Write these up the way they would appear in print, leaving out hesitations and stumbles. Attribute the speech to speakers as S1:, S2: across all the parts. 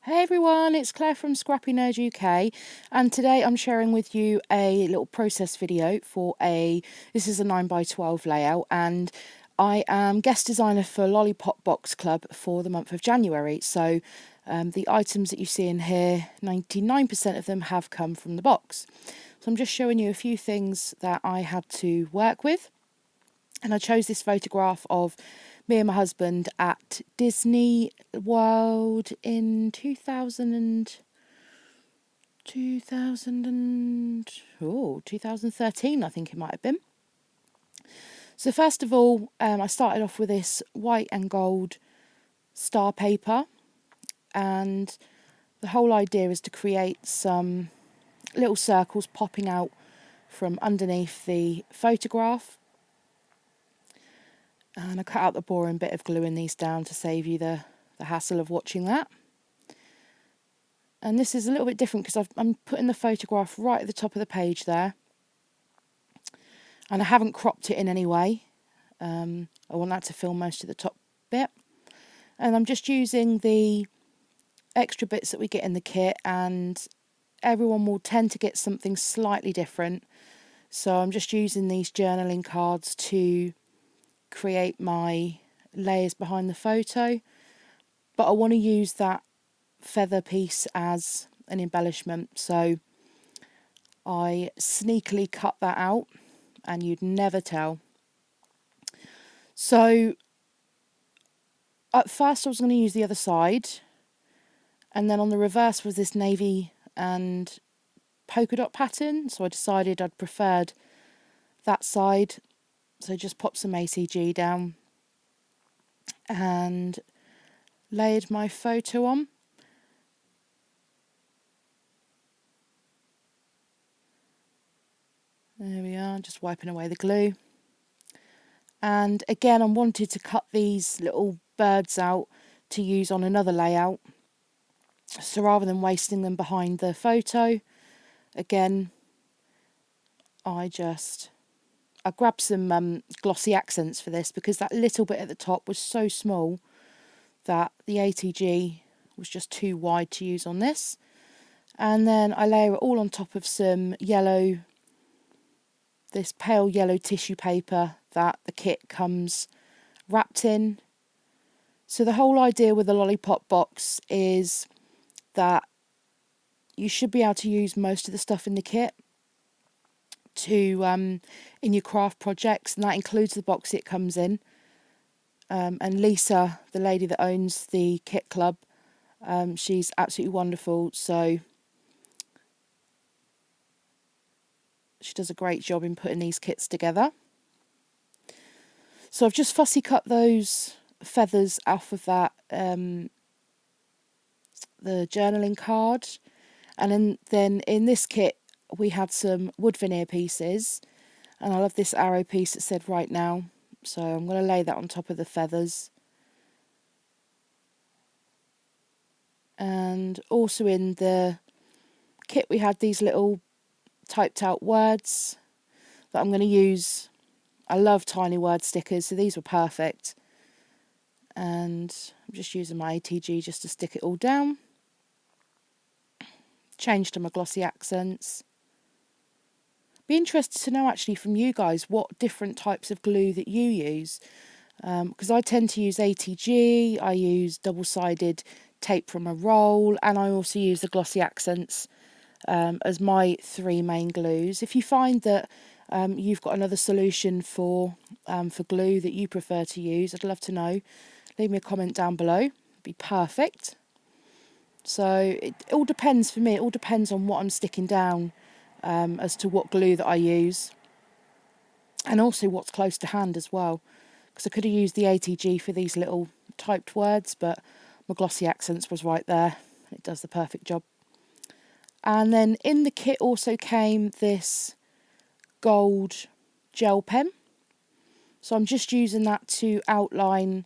S1: Hey everyone, it's Claire from Scrappy Nerd UK, and today I'm sharing with you a little process video for this is a 9x12 layout, and I am guest designer for Lollipop Box Club for the month of January. So the items that you see in here, 99% of them have come from the box. So I'm just showing you a few things that I had to work with. And I chose this photograph of me and my husband at Disney World in 2013, I think it might have been. So first of all, I started off with this white and gold star paper, and the whole idea is to create some little circles popping out from underneath the photograph. And I cut out the boring bit of gluing these down to save you the hassle of watching that. And this is a little bit different because I'm putting the photograph right at the top of the page there. And I haven't cropped it in any way. I want that to fill most of the top bit. And I'm just using the extra bits that we get in the kit, and everyone will tend to get something slightly different. So I'm just using these journaling cards to create my layers behind the photo, but I want to use that feather piece as an embellishment, so I sneakily cut that out and you'd never tell. So at first I was going to use the other side, and then on the reverse was this navy and polka dot pattern, so I decided I'd preferred that side. So just pop some ACG down and layered my photo on. There we are, just wiping away the glue. And again, I wanted to cut these little birds out to use on another layout. So rather than wasting them behind the photo, again, I grabbed some glossy accents for this because that little bit at the top was so small that the ATG was just too wide to use on this. And then I layer it all on top of some yellow, this pale yellow tissue paper that the kit comes wrapped in. So the whole idea with the Lollipop box is that you should be able to use most of the stuff in the kit to in your craft projects, and that includes the box it comes in. And Lisa, the lady that owns the kit club, she's absolutely wonderful, so she does a great job in putting these kits together. So I've just fussy cut those feathers off of that the journaling card, and then in this kit we had some wood veneer pieces, and I love this arrow piece that said right now, so I'm going to lay that on top of the feathers. And also in the kit we had these little typed out words that I'm going to use. I love tiny word stickers, so these were perfect. And I'm just using my ATG just to stick it all down. Changed to my glossy accents. Be interested to know actually from you guys what different types of glue that you use, because I tend to use ATG, I use double-sided tape from a roll, and I also use the glossy accents as my three main glues. If you find that you've got another solution for glue that you prefer to use, I'd love to know. Leave me a comment down below. It'd be perfect. So it all depends for me. It all depends on what I'm sticking down as to what glue that I use, and also what's close to hand as well, because I could have used the ATG for these little typed words, but my glossy accents was right there. It does the perfect job. And then in the kit also came this gold gel pen, so I'm just using that to outline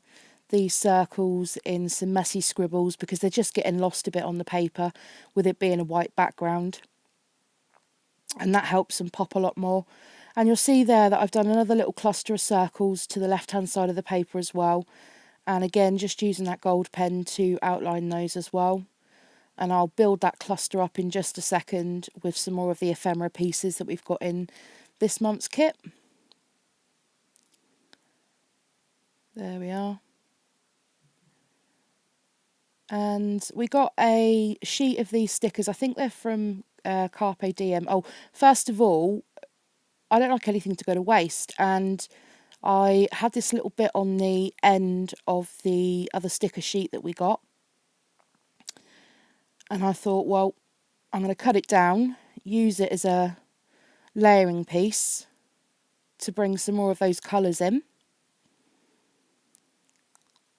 S1: these circles in some messy scribbles because they're just getting lost a bit on the paper with it being a white background, and that helps them pop a lot more. And you'll see there that I've done another little cluster of circles to the left hand side of the paper as well, and again just using that gold pen to outline those as well. And I'll build that cluster up in just a second with some more of the ephemera pieces that we've got in this month's kit. There we are. And we got a sheet of these stickers. I think they're from Carpe Diem. Oh, first of all, I don't like anything to go to waste. And I had this little bit on the end of the other sticker sheet that we got. And I thought, well, I'm going to cut it down, use it as a layering piece to bring some more of those colours in.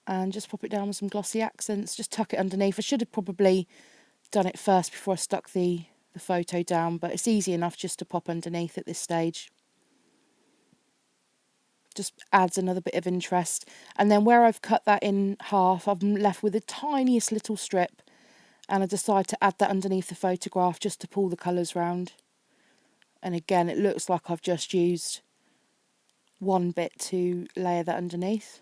S1: And just pop it down with some glossy accents, just tuck it underneath. I should have probably done it first before I stuck the photo down, but it's easy enough just to pop underneath at this stage. Just adds another bit of interest. And then where I've cut that in half, I'm left with the tiniest little strip, and I decide to add that underneath the photograph just to pull the colours round. And again, it looks like I've just used one bit to layer that underneath.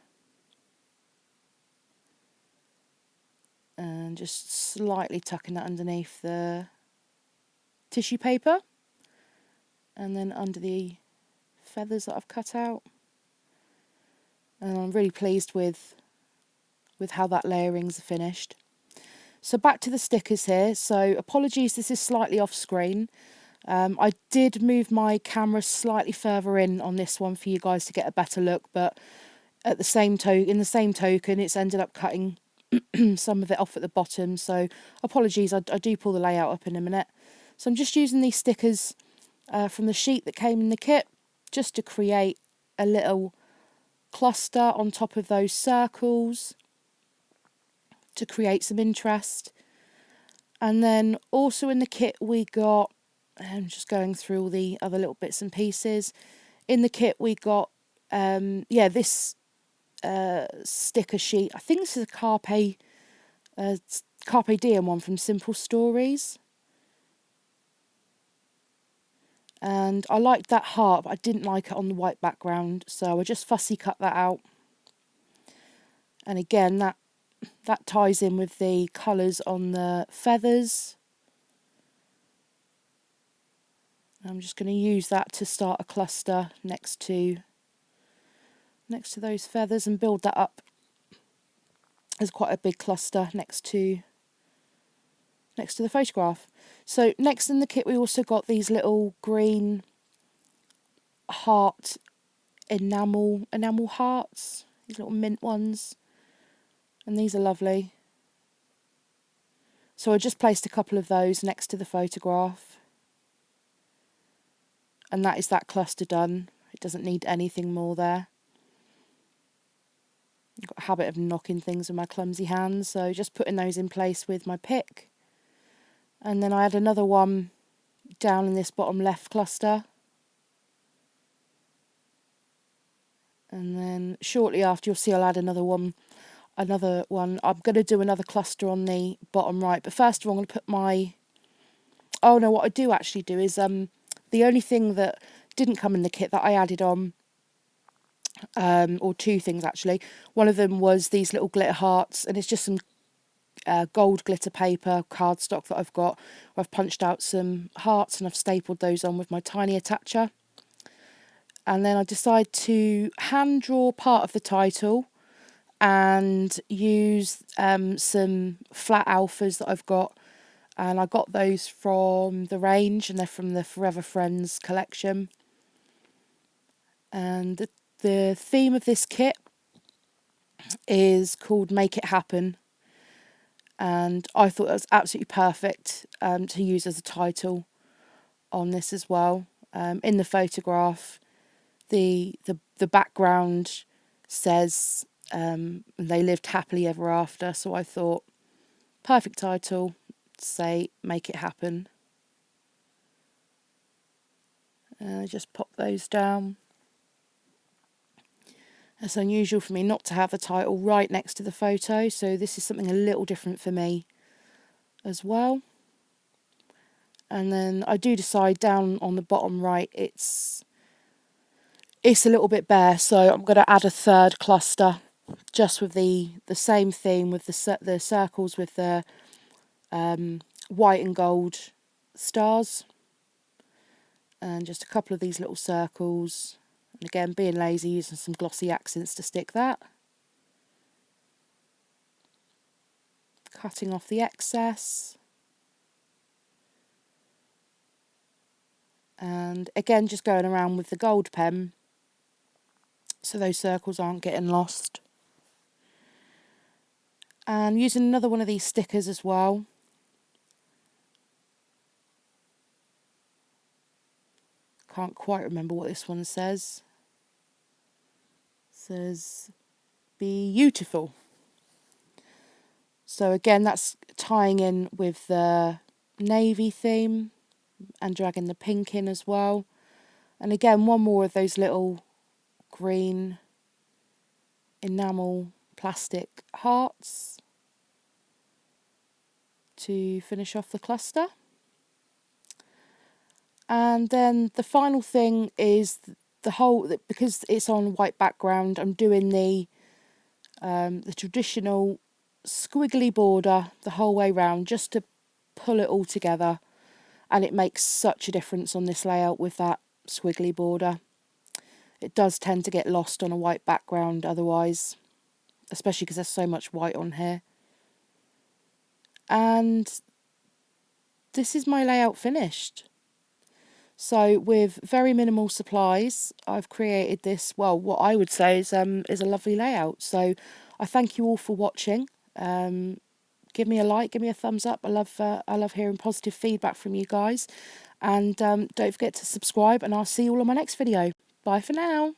S1: And just slightly tucking that underneath the tissue paper. And then under the feathers that I've cut out. And I'm really pleased with how that layering's finished. So back to the stickers here. So apologies, this is slightly off screen. I did move my camera slightly further in on this one for you guys to get a better look, but at the same in the same token, it's ended up cutting some of it off at the bottom. So apologies, I do pull the layout up in a minute. So I'm just using these stickers from the sheet that came in the kit just to create a little cluster on top of those circles to create some interest. And then also in the kit we got, I'm just going through all the other little bits and pieces. In the kit we got, this sticker sheet. I think this is a Carpe Diem one from Simple Stories. And I liked that heart, but I didn't like it on the white background, so I just fussy cut that out. And again, that ties in with the colours on the feathers. I'm just going to use that to start a cluster next to those feathers and build that up as quite a big cluster next to the photograph. So next in the kit we also got these little green heart enamel hearts, these little mint ones, and these are lovely. So I just placed a couple of those next to the photograph, and that is that cluster done. It doesn't need anything more there. I've got a habit of knocking things with my clumsy hands, so just putting those in place with my pick. And then I had another one down in this bottom left cluster. And then shortly after you'll see I'll add another one. I'm going to do another cluster on the bottom right. But first of all I'm going to put my... Oh no, what I do actually do is the only thing that didn't come in the kit that I added on, or two things actually. One of them was these little glitter hearts, and it's just some gold glitter paper cardstock that I've got. I've punched out some hearts and I've stapled those on with my tiny attacher. And then I decide to hand draw part of the title and use some flat alphas that I've got, and I got those from the range, and they're from the Forever Friends collection. And the theme of this kit is called Make It Happen, and I thought that was absolutely perfect to use as a title on this as well. In the photograph, the background says they lived happily ever after, so I thought perfect title to say Make It Happen. Just pop those down. It's unusual for me not to have the title right next to the photo, so this is something a little different for me as well. And then I do decide down on the bottom right it's a little bit bare, so I'm going to add a third cluster just with the same theme, with the circles with the white and gold stars, and just a couple of these little circles. And again, being lazy, using some glossy accents to stick that. Cutting off the excess. And again, just going around with the gold pen so those circles aren't getting lost. And using another one of these stickers as well. Can't quite remember what this one says. It says beautiful. So again, that's tying in with the navy theme and dragging the pink in as well. And again, one more of those little green enamel plastic hearts to finish off the cluster. And then the final thing is the whole, because it's on white background, I'm doing the traditional squiggly border the whole way round just to pull it all together, and it makes such a difference on this layout with that squiggly border. It does tend to get lost on a white background otherwise, especially because there's so much white on here. And this is my layout finished. So with very minimal supplies, I've created this, well, what I would say is a lovely layout. So I thank you all for watching. Give me a like, give me a thumbs up. I love hearing positive feedback from you guys. And don't forget to subscribe, and I'll see you all on my next video. Bye for now.